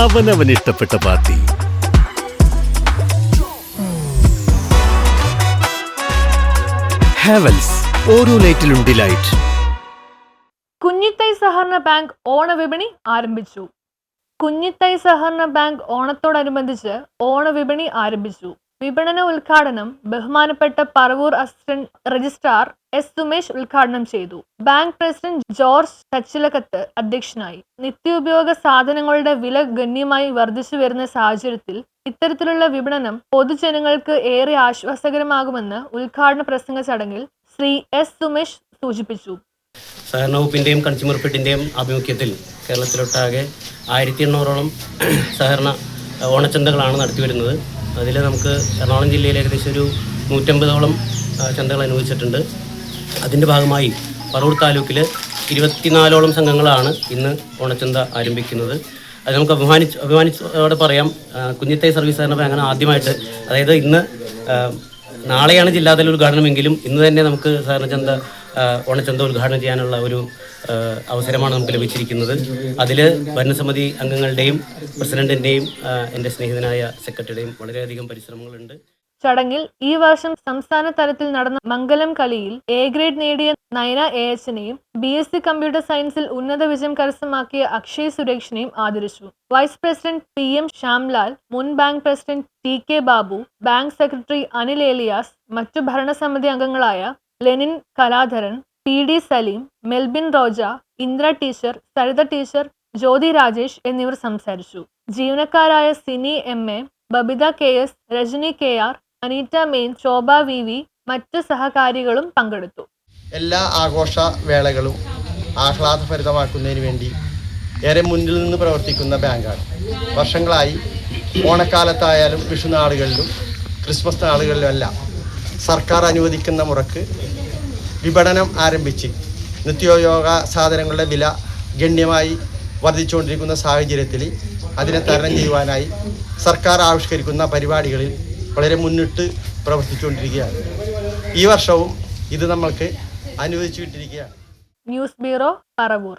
അവനവൻ ഇഷ്ടപ്പെട്ട പാർട്ടി. ഹാവൽസ്, ഓരോ ലൈറ്റിലും ഡിലൈറ്റ്. കുഞ്ഞിത്തൈ സഹകരണ ബാങ്ക് ഓണവിപണി ആരംഭിച്ചു. കുഞ്ഞിത്തൈ സഹകരണ ബാങ്ക് ഓണത്തോടനുബന്ധിച്ച് ഓണവിപണി ആരംഭിച്ചു. വിപണന ഉദ്ഘാടനം ബഹുമാനപ്പെട്ട Paravur assistant registrar S Sumesh ഉദ്ഘാടനം ചെയ്തു. ബാങ്ക് പ്രസിഡന്റ് ജോർജ് കച്ചിലക്കത്ത് അധ്യക്ഷനായി. നിത്യോപയോഗ സാധനങ്ങളുടെ വില ഗണ്യമായി വർദ്ധിച്ചു വരുന്ന സാഹചര്യത്തിൽ ഇത്തരത്തിലുള്ള വിപണനം പൊതുജനങ്ങൾക്ക് ഏറെ ആശ്വാസകരമാകുമെന്ന് ഉദ്ഘാടന പ്രസംഗ ചടങ്ങിൽ ശ്രീ എസ് സുമേഷ് സൂചിപ്പിച്ചു. സഹകരണ വകുപ്പിൻ്റെയും കൺസ്യൂമർ ഫെഡിൻ്റെയും ആഭിമുഖ്യത്തിൽ കേരളത്തിലൊട്ടാകെ 1800ഓളം സഹകരണ ഓണച്ചന്തകളാണ് നടത്തിവരുന്നത്. അതിൽ നമുക്ക് എറണാകുളം ജില്ലയിൽ ഏകദേശം ഒരു 150ഓളം ചന്തകൾ അനുവദിച്ചിട്ടുണ്ട്. അതിൻ്റെ ഭാഗമായി പറവൂർ താലൂക്കിൽ 24ഓളം സംഘങ്ങളാണ് ഇന്ന് ഓണച്ചന്ത ആരംഭിക്കുന്നത്. അത് നമുക്ക് അഭിമാനിച്ചോടെ പറയാം. കുഞ്ഞിത്തൈ സർവീസ് സഹകരണ ബാങ്കാണ് ആദ്യമായിട്ട്, അതായത് ഇന്ന് നാളെയാണ് ജില്ലാതല ഉദ്ഘാടനമെങ്കിലും ഇന്ന് തന്നെ നമുക്ക് സഹകരണ ചന്ത ഓണച്ചന്ത ഉദ്ഘാടനം ചെയ്യാനുള്ള ഒരു അവസരമാണ് നമുക്ക് ലഭിച്ചിരിക്കുന്നത്. അതിൽ ഭരണസമിതി അംഗങ്ങളുടെയും പ്രസിഡന്റിൻ്റെയും എൻ്റെ സ്നേഹിതനായ സെക്രട്ടറിയുടെയും വളരെയധികം പരിശ്രമങ്ങളുണ്ട്. ചടങ്ങിൽ ഈ വർഷം സംസ്ഥാന തലത്തിൽ നടന്ന മംഗലം കളിയിൽ എ ഗ്രേഡ് നേടിയ നയന AHനെയും BSc കമ്പ്യൂട്ടർ സയൻസിൽ ഉന്നത വിജയം കരസ്ഥമാക്കിയ അക്ഷയ് സുരേഷിനെയും ആദരിച്ചു. വൈസ് പ്രസിഡന്റ് PM ശ്യാംലാൽ, മുൻ bank president TK Babu, bank secretary Anil Elias, മറ്റു ഭരണസമിതി അംഗങ്ങളായ Lenin Kaladharan, PD Salim, Melbin Roja, Indra teacher, Saritha teacher, Jyothi Rajesh എന്നിവർ സംസാരിച്ചു. ജീവനക്കാരായ Sini MA, Babitha KS, Rajani KR, Aneetta മെയിൻ, ശോഭ VV, മറ്റ് സഹകാരികളും പങ്കെടുത്തു. എല്ലാ ആഘോഷ വേളകളും ആഹ്ലാദഭരിതമാക്കുന്നതിന് വേണ്ടി ഏറെ മുന്നിൽ നിന്ന് പ്രവർത്തിക്കുന്ന ബാങ്കാണ്. വർഷങ്ങളായി ഓണക്കാലത്തായാലും വിഷുനാളുകളിലും ക്രിസ്മസ് നാളുകളിലുമെല്ലാം സർക്കാർ അനുവദിക്കുന്ന മുറക്ക് വിപണനം ആരംഭിച്ച് നിത്യോപയോഗ സാധനങ്ങളുടെ വില ഗണ്യമായി വർദ്ധിച്ചുകൊണ്ടിരിക്കുന്ന സാഹചര്യത്തിൽ അതിനെ തരണം ചെയ്യുവാനായി സർക്കാർ ആവിഷ്കരിക്കുന്ന പരിപാടികളിൽ വളരെ മുന്നിട്ട് പ്രവർത്തിച്ചുകൊണ്ടിരിക്കുകയാണ്. ഈ വർഷവും ഇത് നമ്മൾക്ക് അനുവദിച്ചു വിട്ടിരിക്കുകയാണ്. News bureau, Paravur.